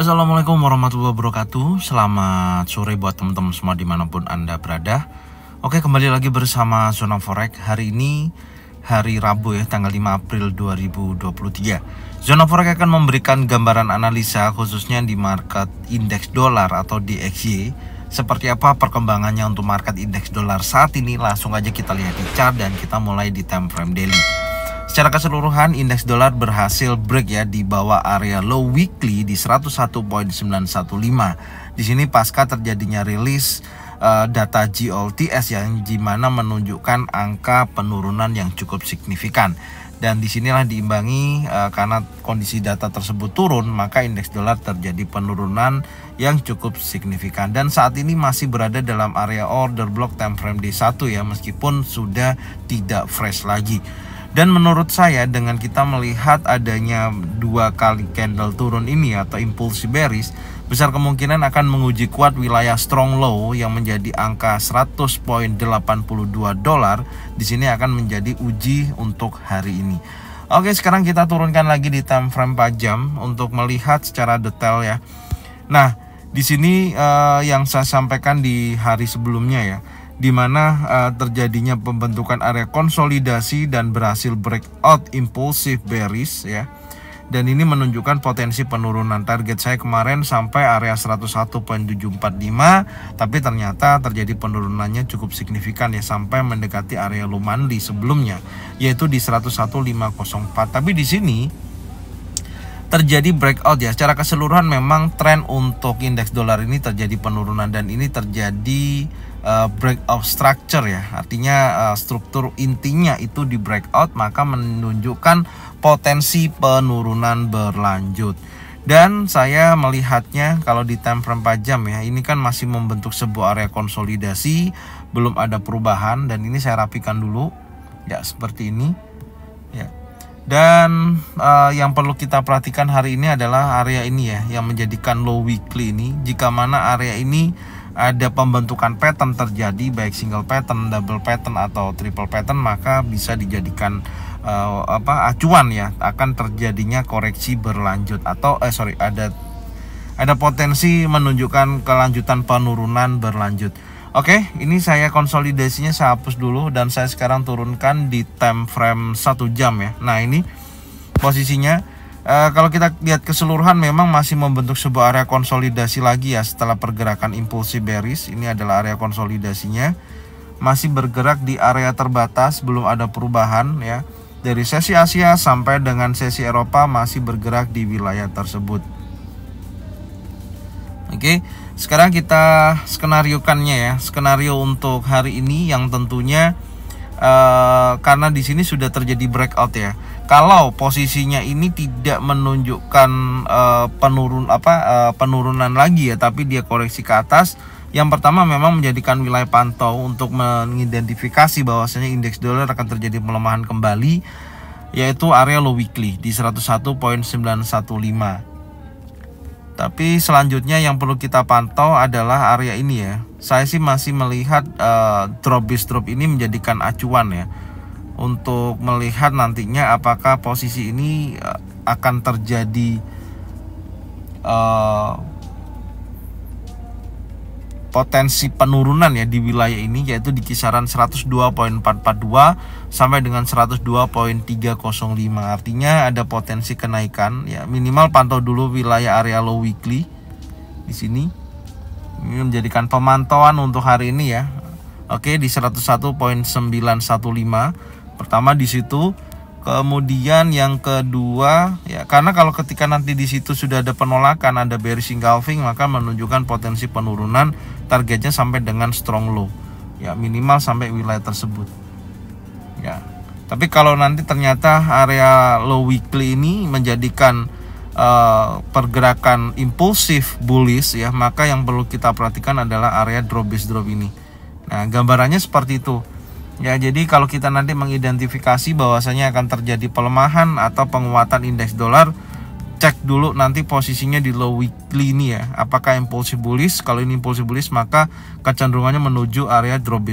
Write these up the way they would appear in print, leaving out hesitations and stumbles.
Assalamualaikum warahmatullahi wabarakatuh. Selamat sore buat teman-teman semua dimanapun Anda berada. Oke, kembali lagi bersama Zona Forex. Hari ini hari Rabu ya, tanggal 5 April 2023. Zona Forex akan memberikan gambaran analisa khususnya di market indeks dolar atau DXY. Seperti apa perkembangannya untuk market indeks dolar saat ini? Langsung aja kita lihat di chart dan kita mulai di time frame daily. Secara keseluruhan indeks dolar berhasil break ya di bawah area low weekly di 101.915. Di sini pasca terjadinya rilis data GLTS yang dimana menunjukkan angka penurunan yang cukup signifikan. Dan disinilah diimbangi karena kondisi data tersebut turun, maka indeks dolar terjadi penurunan yang cukup signifikan. Dan saat ini masih berada dalam area order block time frame D1 ya, meskipun sudah tidak fresh lagi. Dan menurut saya dengan kita melihat adanya dua kali candle turun ini atau impulsi bearish, besar kemungkinan akan menguji kuat wilayah strong low yang menjadi angka 100.82 dolar. Di sini akan menjadi uji untuk hari ini. Oke, sekarang kita turunkan lagi di time frame 4 jam untuk melihat secara detail ya. Nah, di sini yang saya sampaikan di hari sebelumnya ya, di mana terjadinya pembentukan area konsolidasi dan berhasil breakout impulsif bearish ya. Dan ini menunjukkan potensi penurunan. Target saya kemarin sampai area 101.745, tapi ternyata terjadi penurunannya cukup signifikan ya, sampai mendekati area low monthly sebelumnya yaitu di 11504. Tapi di sini terjadi breakout ya. Secara keseluruhan memang tren untuk indeks dolar ini terjadi penurunan dan ini terjadi breakout structure ya. Artinya struktur intinya itu di breakout, maka menunjukkan potensi penurunan berlanjut. Dan saya melihatnya kalau di time frame 4 jam ya, ini kan masih membentuk sebuah area konsolidasi, belum ada perubahan, dan ini saya rapikan dulu ya seperti ini ya. Dan yang perlu kita perhatikan hari ini adalah area ini ya, yang menjadikan low weekly ini. Jika mana area ini ada pembentukan pattern terjadi, baik single pattern, double pattern atau triple pattern, maka bisa dijadikan acuan ya akan terjadinya koreksi berlanjut atau ada potensi menunjukkan kelanjutan penurunan berlanjut. Oke, ini saya konsolidasinya saya hapus dulu dan saya sekarang turunkan di time frame 1 jam ya. Nah, ini posisinya kalau kita lihat keseluruhan memang masih membentuk sebuah area konsolidasi lagi ya setelah pergerakan impulsi bearish. Ini adalah area konsolidasinya, masih bergerak di area terbatas, belum ada perubahan ya. Dari sesi Asia sampai dengan sesi Eropa masih bergerak di wilayah tersebut. Oke, sekarang kita skenariokannya ya. Skenario untuk hari ini yang tentunya karena di sini sudah terjadi breakout ya. Kalau posisinya ini tidak menunjukkan penurunan lagi ya, tapi dia koreksi ke atas. Yang pertama memang menjadikan wilayah pantau untuk mengidentifikasi bahwasanya indeks dolar akan terjadi pelemahan kembali, yaitu area low weekly di 101.915. Tapi selanjutnya yang perlu kita pantau adalah area ini ya. Saya sih masih melihat drop ini menjadikan acuan ya, untuk melihat nantinya apakah posisi ini akan terjadi potensi penurunan ya di wilayah ini, yaitu di kisaran 102.442 sampai dengan 102.305. Artinya ada potensi kenaikan ya, minimal pantau dulu wilayah area low weekly di sini. Ini menjadikan pemantauan untuk hari ini ya. Oke, di 101.915 pertama di situ. Kemudian yang kedua ya, karena kalau ketika nanti di situ sudah ada penolakan, ada bearish engulfing, maka menunjukkan potensi penurunan, targetnya sampai dengan strong low ya, minimal sampai wilayah tersebut ya. Tapi kalau nanti ternyata area low weekly ini menjadikan pergerakan impulsif bullish ya, maka yang perlu kita perhatikan adalah area drop ini. Nah, gambarannya seperti itu ya. Jadi kalau kita nanti mengidentifikasi bahwasanya akan terjadi pelemahan atau penguatan indeks dolar, cek dulu nanti posisinya di low weekly ini ya, apakah impulsif bullish. Kalau ini impulsif bullish, maka kecenderungannya menuju area drop,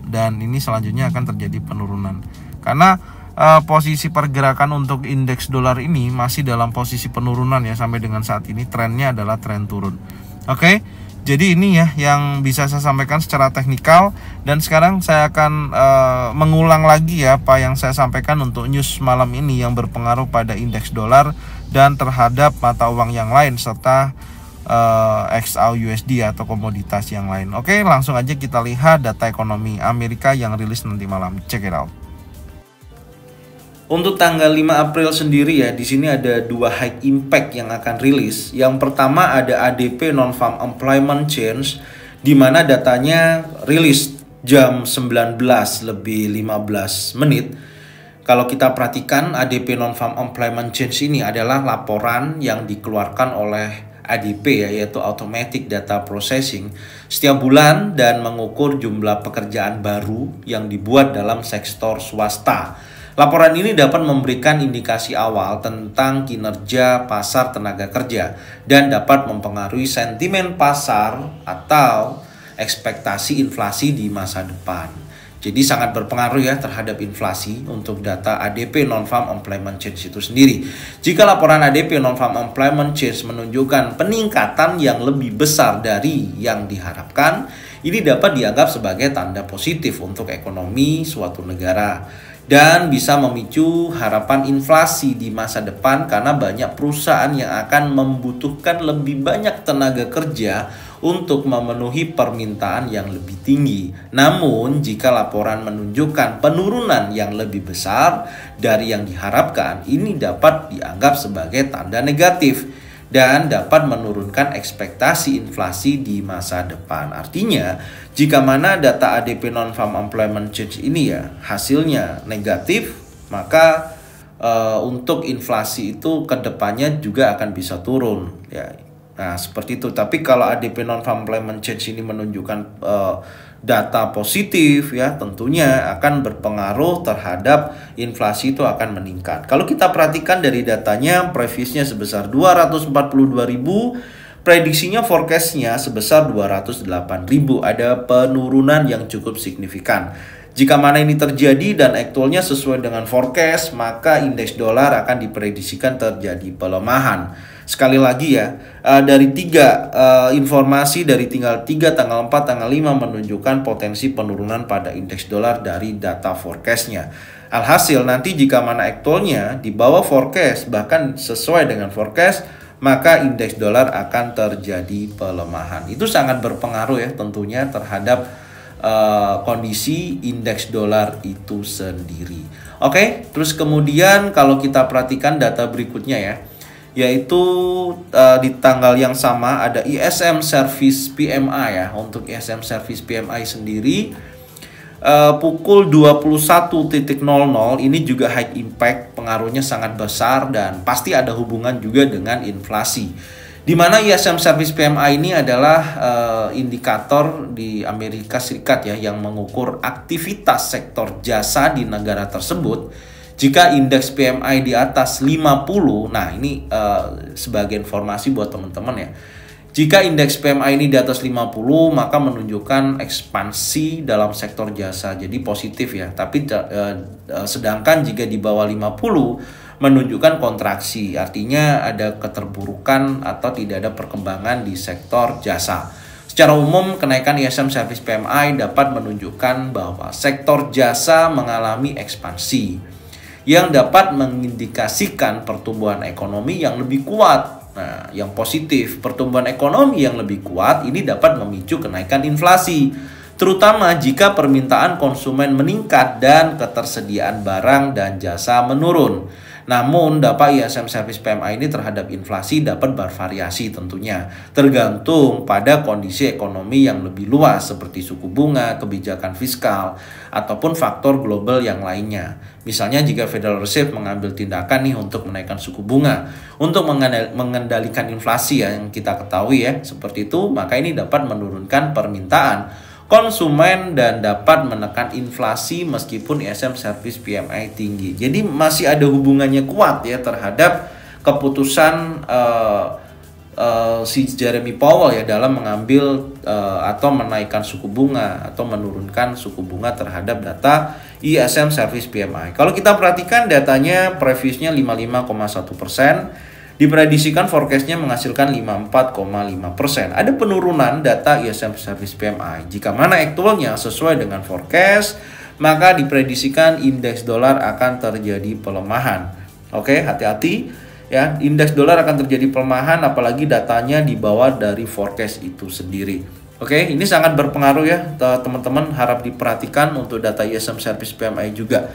dan ini selanjutnya akan terjadi penurunan. Karena posisi pergerakan untuk indeks dolar ini masih dalam posisi penurunan ya sampai dengan saat ini. Trennya adalah tren turun. Oke, jadi ini ya yang bisa saya sampaikan secara teknikal. Dan sekarang saya akan mengulang lagi ya apa yang saya sampaikan untuk news malam ini yang berpengaruh pada indeks dolar dan terhadap mata uang yang lain serta XAUUSD atau komoditas yang lain. Oke, langsung aja kita lihat data ekonomi Amerika yang rilis nanti malam. Check it out. Untuk tanggal 5 April sendiri ya, di sini ada dua high impact yang akan rilis. Yang pertama ada ADP Non-Farm Employment Change, di mana datanya rilis jam 19 lebih 15 menit. Kalau kita perhatikan ADP Non-Farm Employment Change ini adalah laporan yang dikeluarkan oleh ADP ya, yaitu Automatic Data Processing setiap bulan dan mengukur jumlah pekerjaan baru yang dibuat dalam sektor swasta. Laporan ini dapat memberikan indikasi awal tentang kinerja pasar tenaga kerja dan dapat mempengaruhi sentimen pasar atau ekspektasi inflasi di masa depan. Jadi sangat berpengaruh ya terhadap inflasi untuk data ADP Non-Farm Employment Change itu sendiri. Jika laporan ADP Non-Farm Employment Change menunjukkan peningkatan yang lebih besar dari yang diharapkan, ini dapat dianggap sebagai tanda positif untuk ekonomi suatu negara dan bisa memicu harapan inflasi di masa depan karena banyak perusahaan yang akan membutuhkan lebih banyak tenaga kerja untuk memenuhi permintaan yang lebih tinggi. Namun, jika laporan menunjukkan penurunan yang lebih besar dari yang diharapkan, ini dapat dianggap sebagai tanda negatif dan dapat menurunkan ekspektasi inflasi di masa depan. Artinya, jika mana data ADP Non-Farm Employment Change ini ya hasilnya negatif, maka untuk inflasi itu kedepannya juga akan bisa turun ya. Nah, seperti itu. Tapi kalau ADP Non-Farm Employment Change ini menunjukkan data positif ya, tentunya akan berpengaruh terhadap inflasi itu akan meningkat. Kalau kita perhatikan dari datanya, previousnya sebesar 242.000, prediksinya forecastnya sebesar 208.000. Ada penurunan yang cukup signifikan. Jika mana ini terjadi dan aktualnya sesuai dengan forecast, maka indeks dolar akan diprediksikan terjadi pelemahan. Sekali lagi ya, dari informasi dari tanggal 4, tanggal 5 menunjukkan potensi penurunan pada indeks dolar dari data forecastnya. Alhasil nanti jika mana aktualnya di bawah forecast bahkan sesuai dengan forecast, maka indeks dolar akan terjadi pelemahan. Itu sangat berpengaruh ya tentunya terhadap kondisi indeks dolar itu sendiri. Oke, terus kemudian kalau kita perhatikan data berikutnya ya, yaitu di tanggal yang sama ada ISM Service PMI ya. Untuk ISM Service PMI sendiri pukul 21.00 ini juga high impact, pengaruhnya sangat besar dan pasti ada hubungan juga dengan inflasi. Di mana ISM Service PMI ini adalah indikator di Amerika Serikat ya yang mengukur aktivitas sektor jasa di negara tersebut. Jika indeks PMI di atas 50, nah ini sebagai informasi buat teman-teman ya. Jika indeks PMI ini di atas 50, maka menunjukkan ekspansi dalam sektor jasa, jadi positif ya. Tapi sedangkan jika di bawah 50, menunjukkan kontraksi, artinya ada keterburukan atau tidak ada perkembangan di sektor jasa. Secara umum, kenaikan ISM Service PMI dapat menunjukkan bahwa sektor jasa mengalami ekspansi yang dapat mengindikasikan pertumbuhan ekonomi yang lebih kuat. Nah, yang positif, pertumbuhan ekonomi yang lebih kuat ini dapat memicu kenaikan inflasi, terutama jika permintaan konsumen meningkat dan ketersediaan barang dan jasa menurun. Namun, data ISM Service PMI ini terhadap inflasi dapat bervariasi tentunya, tergantung pada kondisi ekonomi yang lebih luas seperti suku bunga, kebijakan fiskal, ataupun faktor global yang lainnya. Misalnya jika Federal Reserve mengambil tindakan nih untuk menaikkan suku bunga untuk mengendalikan inflasi yang kita ketahui ya, seperti itu, maka ini dapat menurunkan permintaan konsumen dan dapat menekan inflasi meskipun ISM Service PMI tinggi. Jadi masih ada hubungannya kuat ya terhadap keputusan si Jeremy Powell ya dalam mengambil atau menaikkan suku bunga atau menurunkan suku bunga terhadap data ISM Service PMI. Kalau kita perhatikan datanya previousnya 55,1%. Dipredisikan forecastnya menghasilkan 54,5%. Ada penurunan data ISM Service PMI. Jika mana aktualnya sesuai dengan forecast, maka dipredisikan indeks dolar akan terjadi pelemahan. Oke, hati-hati ya, indeks dolar akan terjadi pelemahan apalagi datanya di bawah dari forecast itu sendiri. Oke, ini sangat berpengaruh ya teman-teman, harap diperhatikan untuk data ISM Service PMI juga.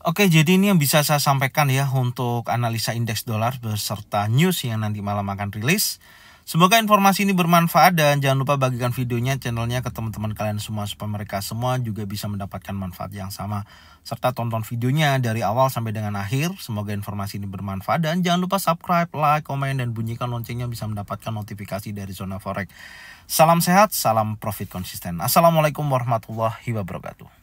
Oke, jadi ini yang bisa saya sampaikan ya untuk analisa indeks dolar beserta news yang nanti malam akan rilis. Semoga informasi ini bermanfaat dan jangan lupa bagikan videonya, channelnya ke teman-teman kalian semua supaya mereka semua juga bisa mendapatkan manfaat yang sama. Serta tonton videonya dari awal sampai dengan akhir. Semoga informasi ini bermanfaat dan jangan lupa subscribe, like, komen, dan bunyikan loncengnya bisa mendapatkan notifikasi dari Zona Forex. Salam sehat, salam profit konsisten. Assalamualaikum warahmatullahi wabarakatuh.